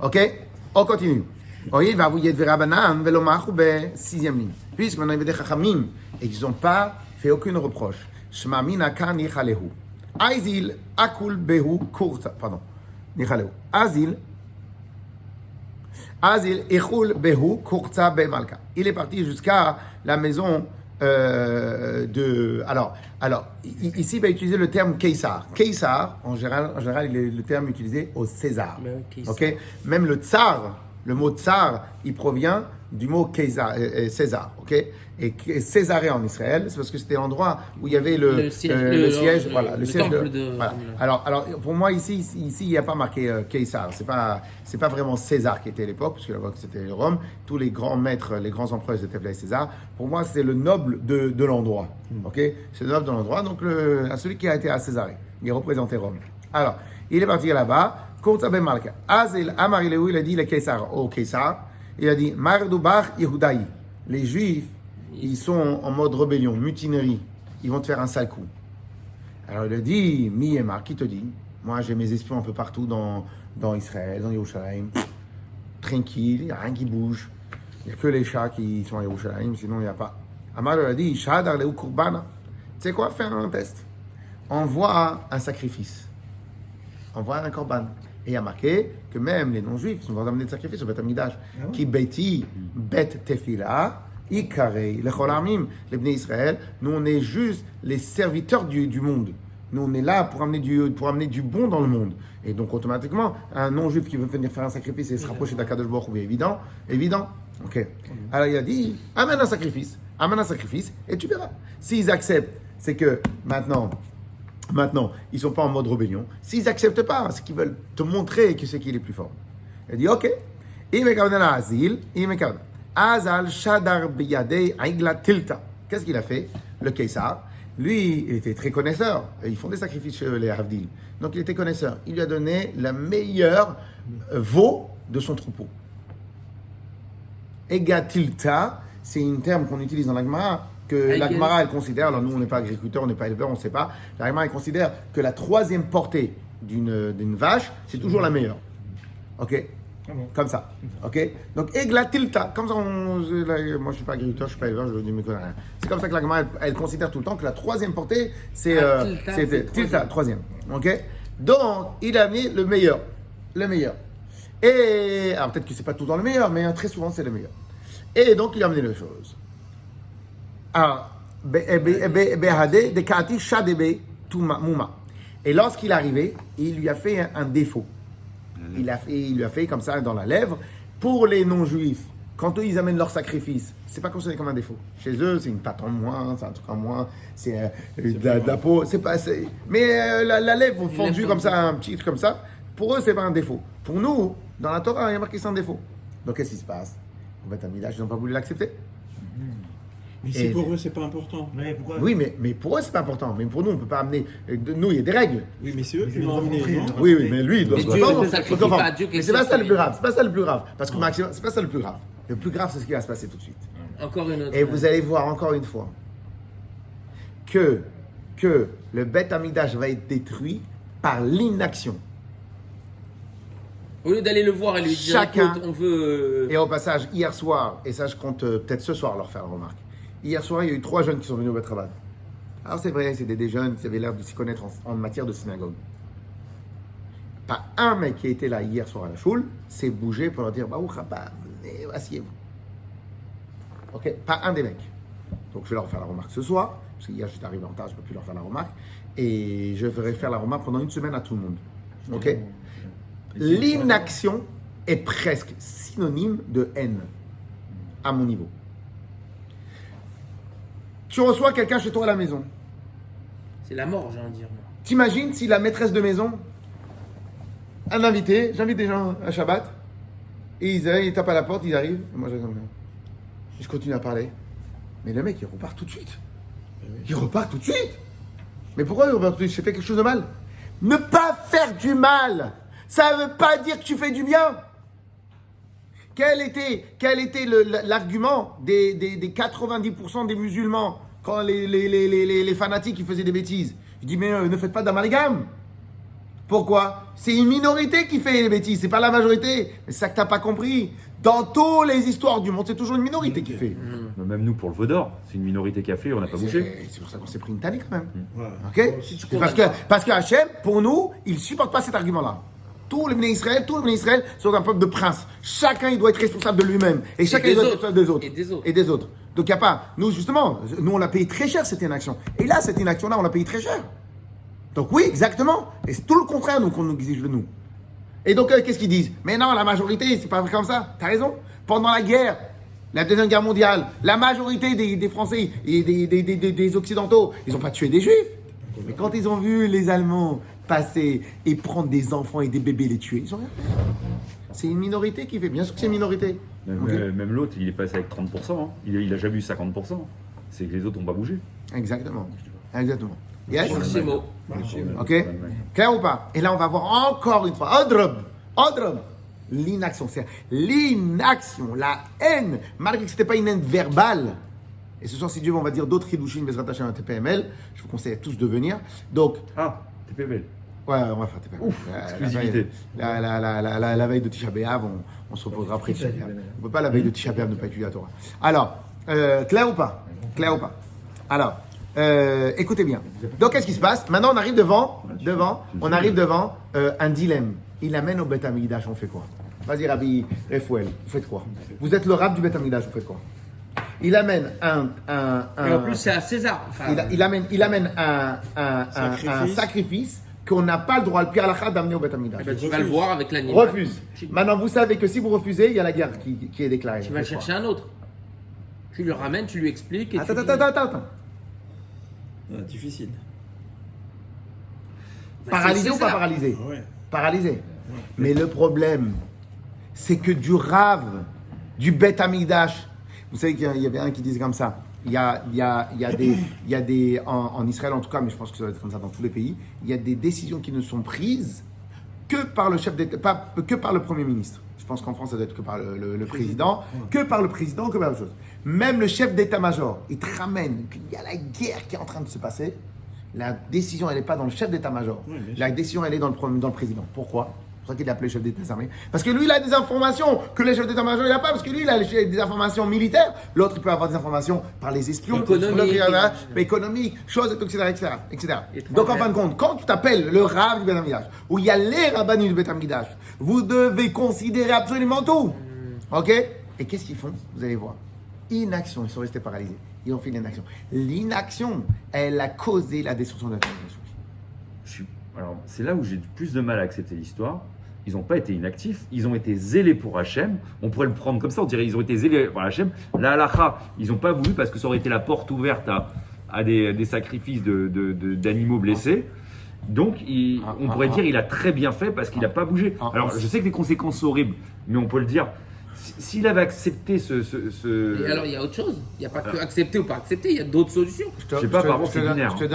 Ok, on continue. Oui, va vous y être Rabanan, Velomach ou sixième ligne. Puisque maintenant il y avait des Chachamim et qu'ils n'ont pas fait aucune reproche. Shema mina kan nichalehu. Aizil akul behu kurta. Pardon. Nichalehu. Azil echul behu kurta be malka. Il est parti jusqu'à la maison de. Alors, ici, il va utiliser le terme Keisar. Keisar, en général, il est le terme utilisé au César. Ok. Même le tsar. Le mot tsar, il provient du mot César, ok? Et Césarée en Israël, c'est parce que c'était l'endroit où il y avait le siège, voilà, le siège de. Voilà. Alors, pour moi ici, il n'y a pas marqué César. C'est pas vraiment César qui était à l'époque, parce que là-bas c'était Rome. Tous les grands maîtres, les grands empereurs étaient appelés César. Pour moi, c'est le noble de l'endroit, ok? C'est le noble de l'endroit, donc celui qui a été à Césarée, il représentait Rome. Alors, il est parti là-bas. Kurta ben Malka. Azel Amar il a dit le Caesar au Caesar. Il a dit Mardubach Yehudaï. Les Juifs, ils sont en mode rébellion, mutinerie. Ils vont te faire un sale coup. Alors il a dit Miyemar, qui te dit? Moi j'ai mes espions un peu partout dans Israël, dans Yerushalayim. Tranquille, il n'y a rien qui bouge. Il n'y a que les chats qui sont à Yerushalayim, sinon il n'y a pas. Amar il a dit Shadar Leu Kurbana. Tu sais quoi? Faire un test. Envoie un sacrifice. Envoie un korban. Et il y a marqué que même les non-juifs, ils sont droit d'amener de sacrifice au Beth Amikdash. Qui beti bet tefila, ikarei, le cholamim, les Bnei Israël, nous on est juste les serviteurs du monde. Nous on est là pour amener du bon dans le monde. Et donc automatiquement, un non-juif qui veut venir faire un sacrifice et se rapprocher d'Akadosh Baruch Hu, évident. Ok. Alors il a dit, amène un sacrifice et tu verras. S'ils acceptent, c'est que maintenant, ils ne sont pas en mode rébellion. S'ils n'acceptent pas, c'est qu'ils veulent te montrer que c'est qui est le plus fort. Il dit, ok. Azal Shadar Biyadei Aigla Tilta. Qu'est-ce qu'il a fait? Le Caesar, lui, il était très connaisseur. Ils font des sacrifices chez les Havdil. Donc, il était connaisseur. Il lui a donné la meilleure veau de son troupeau. Ega Tilta, c'est un terme qu'on utilise dans la Gemara. Que la Gemara, elle considère, alors nous on n'est pas agriculteurs, on n'est pas éleveurs, on ne sait pas, la Gemara, elle considère que la troisième portée d'une vache, c'est toujours la meilleure. Ok? Comme ça. Ok? Donc, Egla Tilta, comme ça, moi je ne suis pas agriculteur, je ne suis pas éleveur, je ne me connais rien. C'est comme ça que la Gemara, elle considère tout le temps que la troisième portée, c'est Tilta, troisième. Ok? Donc, il a mis le meilleur. Le meilleur. Et, alors peut-être que ce n'est pas tout le temps le meilleur, mais très souvent c'est le meilleur. Et donc, il a amené les choses. Alors, et lorsqu'il est arrivé, il lui a fait un défaut. Il lui a fait comme ça dans la lèvre. Pour les non-juifs, quand eux ils amènent leur sacrifice, c'est pas considéré comme un défaut. Chez eux, c'est une patte en moins, c'est un truc en moins, c'est de la peau. Mais la lèvre fondue comme ça, un petit truc comme ça, pour eux c'est pas un défaut. Pour nous, dans la Torah, il y a marqué c'est un défaut. Donc qu'est-ce qui se passe? En fait, ils n'ont pas voulu l'accepter. Mais si pour eux, c'est pas important. Ouais, pourquoi? Oui, mais pour eux, c'est pas important. Mais pour nous, on peut pas amener. Nous, il y a des règles. Oui, mais c'est eux qui l'ont amené. Oui, mais lui, il doit Mais se Dieu comprendre. ne sacrifie pas à Dieu quelque Mais c'est pas chose ça le qui- plus grave. C'est pas ça le plus grave. Parce que maximum, c'est pas ça le plus grave. Le plus grave, c'est ce qui va se passer tout de suite. Encore une autre. Et vous allez voir encore une fois que le Beth Amikdash va être détruit par l'inaction. Au lieu d'aller le voir et lui dire, Chacun- écoute, on veut. Et au passage, hier soir, et ça je compte peut-être ce soir leur faire la remarque. Hier soir, il y a eu 3 jeunes qui sont venus au Beth Rabbah. Alors c'est vrai, c'était des jeunes qui avaient l'air de s'y connaître en matière de synagogue. Pas un mec qui était là hier soir à la choule s'est bougé pour leur dire Baruch Haba, venez, asseyez-vous. Ok, pas un des mecs. Donc je vais leur faire la remarque ce soir, parce qu'hier j'étais arrivé en retard, je ne peux plus leur faire la remarque. Et je vais faire la remarque pendant une semaine à tout le monde. Ok? L'inaction est presque synonyme de haine, à mon niveau. Tu reçois quelqu'un chez toi à la maison. C'est la mort, j'ai envie de dire. T'imagines si la maîtresse de maison, un invité, j'invite des gens à Shabbat, et ils tapent à la porte, ils arrivent, et moi je comme ça. Et je continue à parler. Mais le mec, il repart tout de suite. Il repart tout de suite. Mais pourquoi il repart tout de suite? J'ai fait quelque chose de mal. Ne pas faire du mal, ça ne veut pas dire que tu fais du bien. Quel était l'argument des 90% des musulmans quand les fanatiques ils faisaient des bêtises? Je dis, mais ne faites pas d'amalgame. Pourquoi? C'est une minorité qui fait les bêtises, c'est pas la majorité. Mais c'est ça que t'as pas compris. Dans toutes les histoires du monde, c'est toujours une minorité qui fait. Même nous, pour le Vaudor, c'est une minorité qui a fait, on n'a pas bougé. C'est pour ça qu'on s'est pris une tannée quand même. Ouais. Ok? Si tu C'est parce que Hachem, pour nous, il ne supporte pas cet argument-là. Tous les bénis Israël sont un peuple de princes. Chacun, il doit être responsable de lui-même. Et chacun, il doit être responsable des autres. Et des autres. Donc, il n'y a pas. Nous, justement, nous, on l'a payé très cher, cette inaction. Et là, cette inaction-là, on l'a payé très cher. Donc, oui, exactement. Et c'est tout le contraire, nous, qu'on nous exige de nous. Et donc, qu'est-ce qu'ils disent? Mais non, la majorité, c'est pas comme ça. T'as raison. Pendant la guerre, la Deuxième Guerre mondiale, la majorité des Français et des Occidentaux, ils n'ont pas tué des Juifs. Mais quand ils ont vu les Allemands passer et prendre des enfants et des bébés les tuer, ils ont rien fait. C'est une minorité qui fait. Bien sûr que c'est une minorité. Même l'autre, il est passé avec 30%. Hein. Il a jamais eu 50%. C'est que les autres n'ont pas bougé. Exactement. Exactement. Yes? Ces mots. Ok? Clair ou pas? Et là, on va voir encore une fois. Odrob. L'inaction. C'est l'inaction, la haine. Malgré que ce n'était pas une haine verbale. Et ce soir, si Dieu veut, on va dire d'autres Hidushim, Bezrat Hashem, à TPML. Je vous conseille à tous de venir. Donc, Ah, TPML. ouais, on va faire TPML. Exclusivité. La veille de Tisha B'Av, on se reposera après Tisha B'Av. On ne peut pas la veille de Tisha B'Av ne pas étudier la Torah. Alors, clair ou pas? Alors, écoutez bien. Donc, qu'est-ce qui se passe? Maintenant, on arrive devant un dilemme. Il amène au Beth Amikdash, on fait quoi? Vas-y, Rabbi Refouel, vous faites quoi? Vous êtes le rab du Beth Amikdash, vous faites quoi? Il amène Et en plus, c'est à César. Enfin, il amène un sacrifice qu'on n'a pas le droit, le pire halakha, d'amener au Beth Amikdash. eh ben, tu vas le voir avec l'animal. Refuse. Maintenant, vous savez que si vous refusez, il y a la guerre qui est déclarée. Tu vas chercher un autre. Tu le ramènes, tu lui expliques. Et Attends. Ah, difficile. Paralysé ou pas César. paralysé? Ouais. Paralysé. Mais le problème, c'est que du Rav, du Beth Amikdash, vous savez qu'il y avait un qui disait comme ça. Il y a des en Israël en tout cas, mais je pense que ça doit être comme ça dans tous les pays. Il y a des décisions qui ne sont prises que par le chef d'État, que par le Premier ministre. Je pense qu'en France, ça doit être que par le président, que par le président, que par autre chose. Même le chef d'état-major, il te ramène qu'il y a la guerre qui est en train de se passer. La décision, elle n'est pas dans le chef d'état-major. Oui, bien sûr. La décision, elle est dans le président. Pourquoi? C'est pour ça qu'il est appelé chef d'état-armée. Parce que lui, il a des informations que le chef d'état-major, il n'a pas. Parce que lui, il a des informations militaires. L'autre, il peut avoir des informations par les espions. Économiques. L'autre, il a, économiques, choses, etc. Donc, en fin de compte, quand tu t'appelles le Rav du Beth Amikdash, où il y a les rabbanim du Beth Amikdash, vous devez considérer absolument tout. Ok? Et qu'est-ce qu'ils font? Vous allez voir. Inaction, ils sont restés paralysés. Ils ont fait l'inaction. L'inaction, elle a causé la destruction de la civilisation. Alors, c'est là où j'ai plus de mal à accepter l'histoire. Ils n'ont pas été inactifs, ils ont été zélés pour Hachem. On pourrait le prendre comme ça, on dirait ils ont été zélés pour Hachem. La halakha, ils n'ont pas voulu parce que ça aurait été la porte ouverte à des sacrifices d'animaux blessés. Donc, on pourrait dire qu'il a très bien fait parce qu'il n'a pas bougé. Alors, je sais que les conséquences sont horribles, mais on peut le dire. S'il avait accepté Et alors, il y a autre chose. Il n'y a pas que accepter ou pas accepter, il y a d'autres solutions. Je sais pas, par contre, c'est binaire. Je te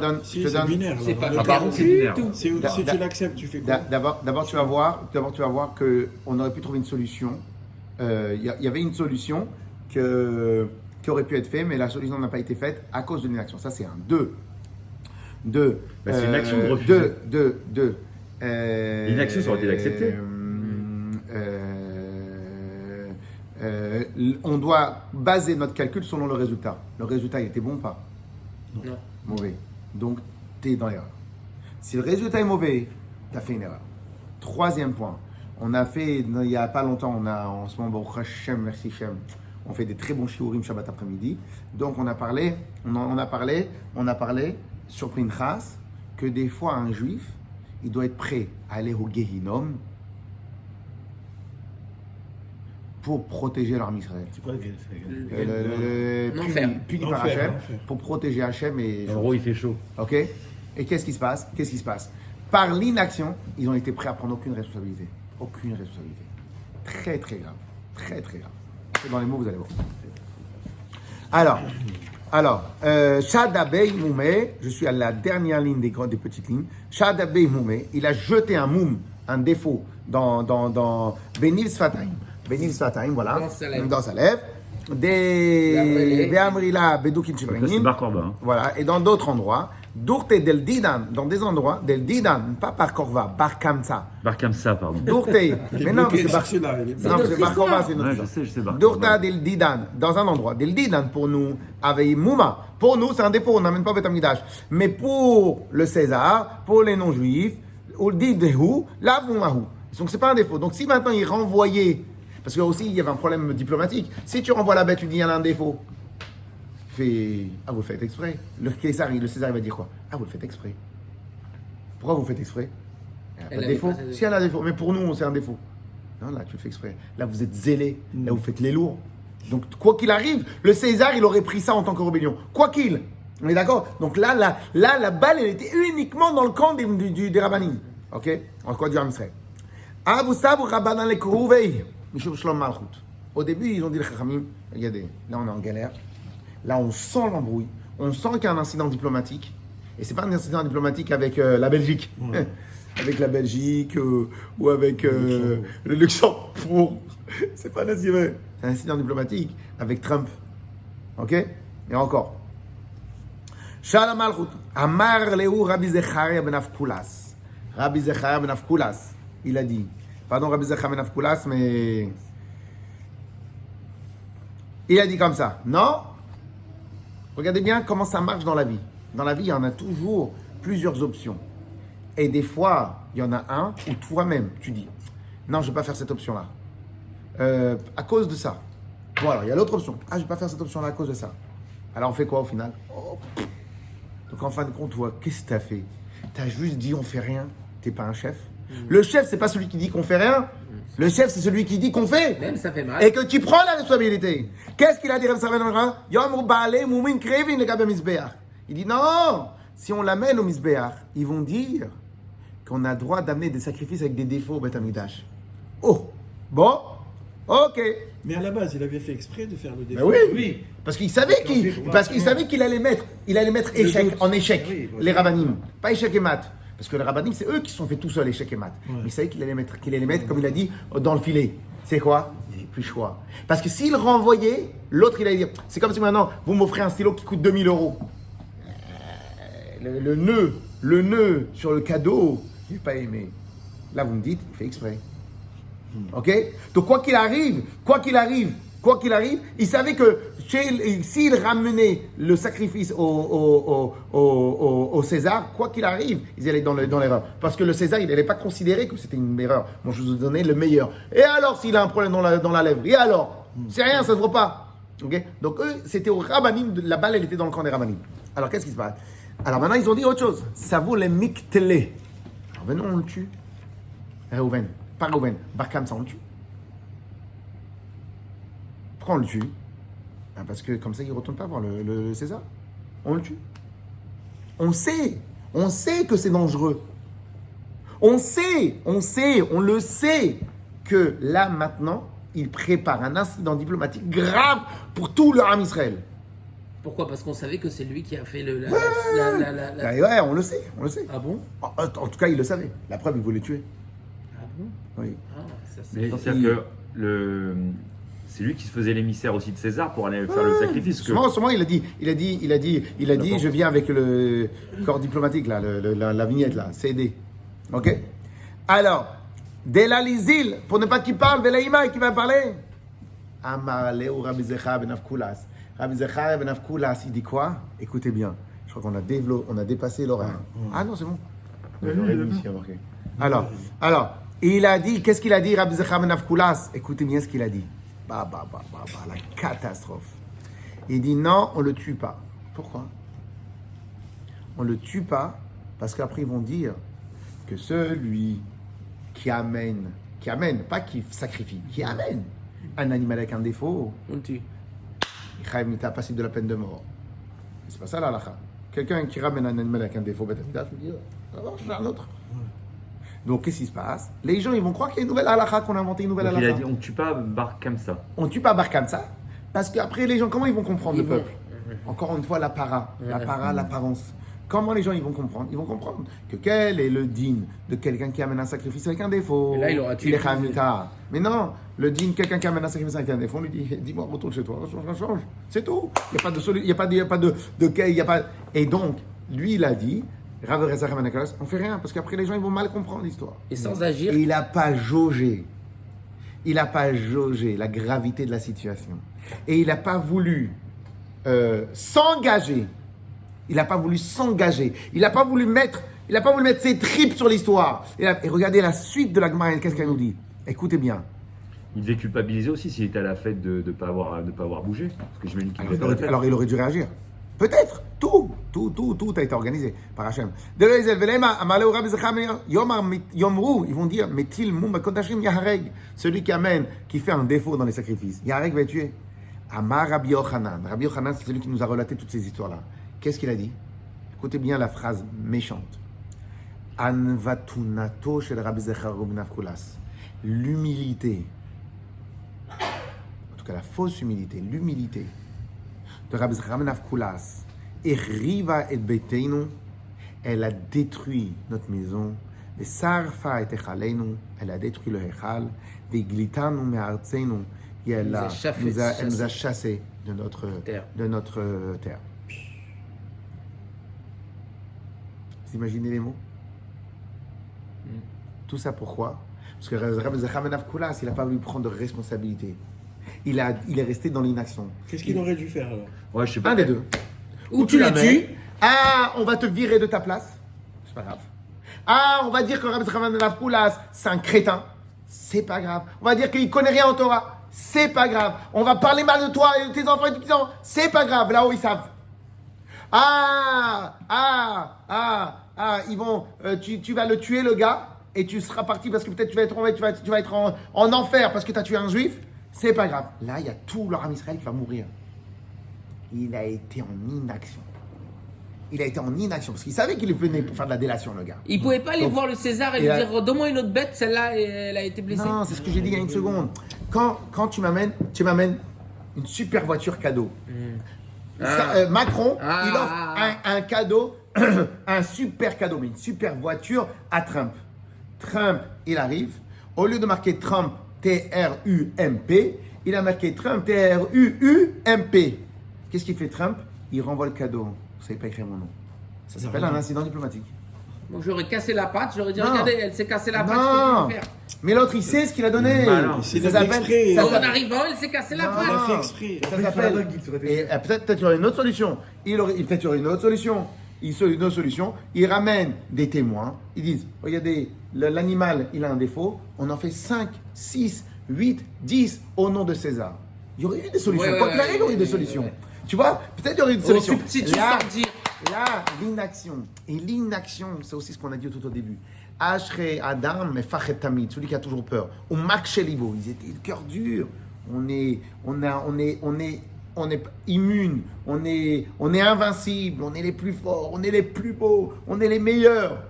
donne. Si, c'est binaire. C'est pas alors. par contre, c'est binaire. Si tu l'acceptes, tu fais quoi? D'abord, tu vas voir qu'on aurait pu trouver une solution. Il y avait une solution qui aurait pu être faite, mais la solution n'a pas été faite à cause de l'inaction. Ça, c'est un. Deux. C'est une action de refuser. Deux. L'inaction, ça aurait été d'accepter. On doit baser notre calcul selon le résultat. Le résultat, il était bon ou pas? Non. Mauvais. Donc, tu es dans l'erreur. Si le résultat est mauvais, tu as fait une erreur. Troisième point. On a fait, il n'y a pas longtemps, en ce moment, Baruch Hashem, merci Hashem, On fait des très bons shiurim Shabbat après-midi. Donc on a parlé sur Pinchas que des fois un juif, il doit être prêt à aller au Gehinom pour protéger l'armée Israël. C'est quoi L'enfer. Puni par L'enfer, Hachem, l'enfer. pour protéger Hachem et... En gros, il fait chaud. Ok. Et qu'est-ce qui se passe? Par l'inaction, ils ont été prêts à prendre aucune responsabilité. Aucune responsabilité. Très, très grave. Très, très grave. C'est dans les mots, vous allez voir. Alors, Shadabei Moumé, je suis à la dernière ligne des petites lignes. Shadabei Moumé, il a jeté un défaut dans Beniv Sfataim. Beniv Sfataim, voilà. Dans sa lèvre. Be'amrila, Bedoukin Ça, c'est Shibranim. Bar Korba. Hein. Voilà, et dans d'autres endroits, Dourte del Didan, dans des endroits, del Didan, pas par Korva, par Kamsa. Bar Kamsa, pardon. Dourte, mais non, parce que Bar, là, il est non, parce que Bar Korva, c'est une autre Ouais, chose. je sais, Bar Dourta Korba. del Didan, dans un endroit, del Didan pour nous, avec Mouma, pour nous, c'est un défaut, on n'amène pas Beth Amikdash. Mais pour le César, pour les non-juifs, ou le Didehu, la Vumahu. Donc c'est pas un défaut. Donc si maintenant il renvoyait, parce que aussi il y avait un problème diplomatique, si tu renvoies la bête, tu dis il y a un défaut. Vous le faites exprès. Le César, il va dire quoi? Vous le faites exprès. Pourquoi vous le faites exprès? Il n'y a pas de défaut. Si elle a un défaut, mais pour nous, c'est un défaut. Non, là, tu le fais exprès. Là, vous êtes zélés. Là, vous faites les lourds. Donc, quoi qu'il arrive, le César, il aurait pris ça en tant que rébellion. Quoi qu'il. On est d'accord? Donc là, la balle, elle était uniquement dans le camp des Rabbanim. Ok? En quoi du Ham Israël. Abu Sabu Rabbanan le Kouvei. Mishum Shlom Malchut. Au début, ils ont dit les Chachamim, regardez, là, on est en galère. Là, on sent l'embrouille. On sent qu'il y a un incident diplomatique. Et c'est pas un incident diplomatique avec la Belgique. Avec la Belgique ou avec le Luxembourg. C'est pas un incident. C'est un incident diplomatique avec Trump. Ok? Et encore. Shalom Malchut. Amar Lehu Rabbi Zecharia ben Avkulas. Rabbi Zecharia ben Avkulas. Il a dit. Pardon, Rabbi Zecharia ben Avkulas, mais. Il a dit comme ça. Non? Regardez bien comment ça marche dans la vie. Dans la vie, il y en a toujours plusieurs options. Et des fois, il y en a un où toi-même, tu dis non, je ne vais pas faire cette option-là. À cause de ça. Bon, alors, il y a l'autre option. Je ne vais pas faire cette option-là à cause de ça. Alors, on fait quoi au final? Donc, en fin de compte, toi, qu'est-ce que tu as fait? Tu as juste dit on fait rien. Tu n'es pas un chef. Le chef, c'est pas celui qui dit qu'on fait rien. Le chef, c'est celui qui dit qu'on fait. Même ça fait mal. Et que tu prends la responsabilité. Qu'est-ce qu'il a dit? Il dit non, si on l'amène au Misbéach, ils vont dire qu'on a le droit d'amener des sacrifices avec des défauts au Beth Amikdash. Oh, bon, ok. Mais à la base, il avait fait exprès de faire le Mais défaut. oui, parce qu'il savait qu'il allait mettre échec, en échec Oui, voilà. les rabbanim, pas échec et mat. Parce que les rabbanim, c'est eux qui se sont fait tout seuls échec et mat. Mais il savait qu'il allait mettre, comme il a dit, dans le filet. C'est quoi? Il n'avait plus le choix. Parce que s'il renvoyait, l'autre, il allait dire, c'est comme si maintenant, vous m'offrez un stylo qui coûte 2000 €. Le nœud sur le cadeau, je n'ai pas aimé. Là, vous me dites, il fait exprès. Ok? Donc, quoi qu'il arrive, il savait que s'il ramenait le sacrifice au César, quoi qu'il arrive, ils allaient dans l'erreur. Parce que le César, il n'allait pas considérer que c'était une erreur. Moi, je vous ai donné le meilleur. Et alors, s'il a un problème dans la lèvre? Et alors? C'est rien, ça ne se voit pas. Okay? Donc, eux, c'était au Rabbanim, la balle, elle était dans le camp des Rabbanim. Alors, qu'est-ce qui se passe? Alors, maintenant, ils ont dit autre chose. Ça vaut les miktélés. Alors, venons, on le tue. Reuven, pas Reuven, Barkam, ça, on le tue. Pourquoi on le tue? Parce que comme ça, il ne retourne pas voir le César. On le tue. On sait que c'est dangereux. On le sait que là, maintenant, il prépare un incident diplomatique grave pour tout le Ham Israël. Pourquoi? Parce qu'on savait que c'est lui qui a fait le. Ouais, on le sait. Ah bon? En tout cas, il le savait. La preuve, il voulait le tuer. Ah bon? Oui. Ah, ça c'est. Mais c'est-à-dire que c'est lui qui se faisait l'émissaire aussi de César pour aller faire le sacrifice. Sûrement, il a dit, je viens avec le corps diplomatique, là, la vignette, là, CD. Ok? Alors, Delalizil, pour ne pas qu'il parle, Velaïma, qui va parler? Amar Leo Rabbi Zecharia ben Avkulas. Rabbi Zecharia ben Avkulas, il dit quoi? Écoutez bien, je crois qu'on a dépassé l'horaire. Ah non, c'est bon. Alors, il a dit, qu'est-ce qu'il a dit, Rabbi Zecharia ben Avkulas? Écoutez bien ce qu'il a dit. la catastrophe. Il dit non, on le tue pas. Pourquoi? On le tue pas parce qu'après ils vont dire que celui qui amène, pas qui sacrifie, qui amène un animal avec un défaut, On le tue. il est passible de la peine de mort. C'est pas ça la halakha. Quelqu'un qui ramène un animal avec un défaut, je me dis, je vais un autre. Donc qu'est-ce qui se passe? Les gens ils vont croire qu'il y a une nouvelle halakha, qu'on a inventé une nouvelle Donc, il a halakha. dit on ne tue pas Bar Kamsa. On tue pas Bar Kamsa parce qu'après les gens, comment ils vont comprendre Ils le vont- peuple? Encore une fois, l'apparence. Comment les gens ils vont comprendre? Ils vont comprendre que quel est le din de quelqu'un qui amène un sacrifice avec un défaut. Et là, il aura tué est tout le monde. Hamita. Mais non, le din, quelqu'un qui amène un sacrifice avec un défaut, on lui dit dis-moi, retourne chez toi, change. C'est tout. Il n'y a pas de solution, il n'y a pas de il y a pas. Et donc, lui, il a dit Rav Reza Hamanakas, on fait rien parce qu'après les gens ils vont mal comprendre l'histoire. Et sans agir. Et il n'a pas jaugé. Il n'a pas jaugé la gravité de la situation. Et il n'a pas voulu s'engager. Il n'a pas voulu s'engager. Il n'a pas voulu mettre ses tripes sur l'histoire. Et regardez la suite de la Gemara, qu'est-ce qu'elle nous dit? Écoutez bien. Il devait culpabiliser aussi s'il était à la fête de ne pas avoir bougé. Parce que j'imagine qu'il devait être à la fête. Alors il aurait dû réagir. Peut-être. Tout a été organisé par Hachem. Ils vont dire, celui qui amène, qui fait un défaut dans les sacrifices, Yahareg va être tué. Amar Rabbi Yochanan. Rabbi Yochanan, c'est celui qui nous a relaté toutes ces histoires-là. Qu'est-ce qu'il a dit? Écoutez bien la phrase méchante. Anvatunato shel Rabbi Zechar ben Avkulas. L'humilité, en tout cas la fausse humilité, l'humilité de Rabbi Zechar ben Avkulas, Eriva et Beteinu, elle a détruit notre maison. Et Sarfa et Echaleinu, elle a détruit le Echal. Et Glitanu me'artzenu, et elle nous a chassés de notre terre. Vous imaginez les mots? Tout ça pourquoi? Parce que Rabbi Zechar ben Avkulas, il n'a pas voulu prendre de responsabilité. Il est resté dans l'inaction. Qu'est-ce qu'il aurait dû faire alors? Ouais, je sais pas. Un des deux. Ou tu les tues. Ah, on va te virer de ta place. C'est pas grave. Ah, on va dire que Rabbi Zechar ben Avkulas, c'est un crétin. C'est pas grave. On va dire qu'il connaît rien en Torah. C'est pas grave. On va parler mal de toi et de tes enfants et de tes petits-enfants. C'est pas grave. Là-haut, ils savent. Ils vont. Tu vas le tuer, le gars, et tu seras parti parce que peut-être tu vas être en enfer parce que tu as tué un juif. C'est pas grave. Là, il y a tout leur âme Israël qui va mourir. Il a été en inaction. Parce qu'il savait qu'il venait pour faire de la délation, le gars. Il pouvait pas aller Donc, voir le César et et lui là- dire donne-moi une autre bête, celle-là elle a été blessée. Non, c'est ce que j'ai dit il y a une seconde. Quand tu m'amènes une super voiture cadeau. Macron, Ah. il offre un cadeau, un super cadeau, mais une super voiture à Trump. Trump, il arrive, au lieu de marquer Trump, T-R-U-M-P, il a marqué Trump, T-R-U-U-M-P. Qu'est-ce qu'il fait Trump? Il renvoie le cadeau. Vous savez pas écrire mon nom. Ça s'appelle un incident diplomatique. Donc j'aurais cassé la patte, j'aurais dit Non. regardez, elle s'est cassée la patte, je Non, peux plus le faire. mais l'autre, il sait ce qu'il a donné. Malin. Il Ça a fait s'appelle- exprès. ça En s'appelle- arrivant, elle s'est cassée la Non. patte. Il a fait exprès. Ça s'appelle. Et peut-être il y aurait une autre solution. Peut-être il y aurait une autre solution. Il ramène des témoins. Ils disent regardez, l'animal, il a un défaut. On en fait 5, 6, 8, 10 au nom de César. Il y aurait eu des solutions. Ouais, Quoi ouais, qu'il arrive, il y aurait eu des ouais, solutions. ouais. Tu vois, peut-être il y aurait eu des On solutions. substitue Là, sans dire. Là, l'inaction. Et l'inaction, c'est aussi ce qu'on a dit tout au début. Ashre Adam, mais Fachet Tamid, celui qui a toujours peur. Ou Makshelibo, ils étaient le cœur dur. On est immune, on est invincible, on est les plus forts, on est les plus beaux, on est les meilleurs.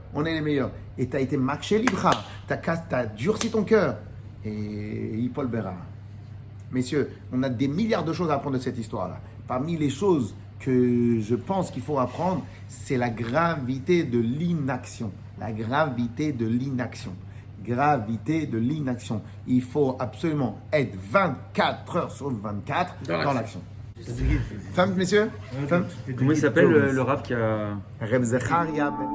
Et tu as été Makshelibre, tu as durci ton cœur. Et Paul Béra. Messieurs, on a des milliards de choses à apprendre de cette histoire-là. Parmi les choses que je pense qu'il faut apprendre, c'est la gravité de l'inaction. Il faut absolument être 24 heures sur 24 dans l'action. Femme, messieurs? Femme? Comment il s'appelle le rap qui a. Reb Zecharia Ben.